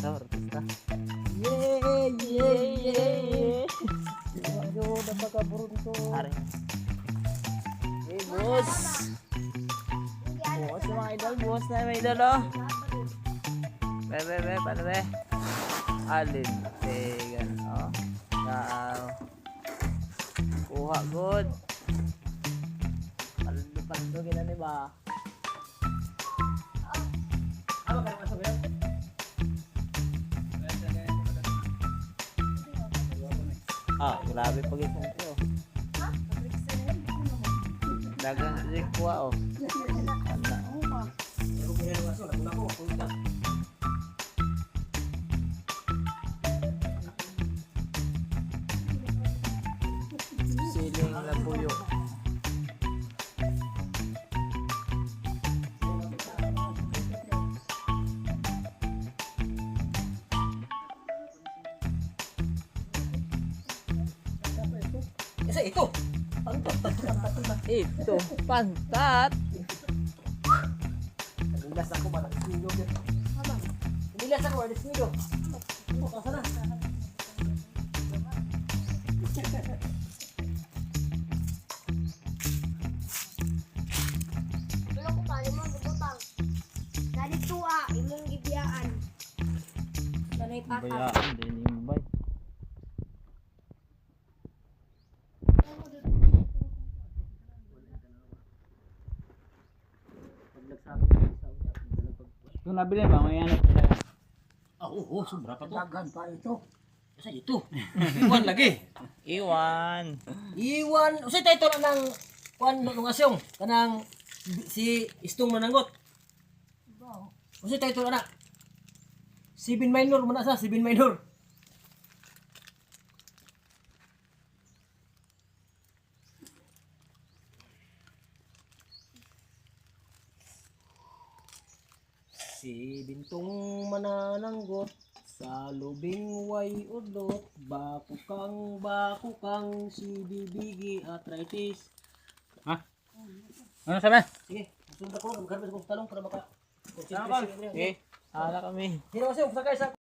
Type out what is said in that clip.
artista. Yay! Yay! Yay! Ayo, napakaburunto. Are. Hey, boss! Bukas na mga idol, bukas na mga idol, oh. Be, paano be? Alin, tegan, oh. Now. Kuha, good. Pando, gina ba? Ano ka naman sabihin? Ah, grabe pag isang ito. Dagang si kuha, oh. Ala. Siling labuyo. Isa ito. Ito, pantat. Nilas ako ba nag-snido yun? Nilas ako ba nag-snido? Kasa na? Wala ko pa, limang bubutang. Dari tua, imong gibiyaan. Sanay pata. Bayaan din yung bay. Kung nabili ba, may anak talaga. Oo, sobra pa to. Dagan pa ito. Isa ito. Iwan lagi. Iwan. Iwan. Usay tayo ito ng kuan nung asyong. Kanang si Istong Mananggot. Usay tayo ito na. 7 minor muna sa 7 minor. Si Bintong Manananggot sa lubing way udot, bakukang si bibigi arthritis. Ha? Ano sabi? Sige, sunod ako, magkarbis ko talong para maka. Sige, ala kami. Sino kasi, sakay sa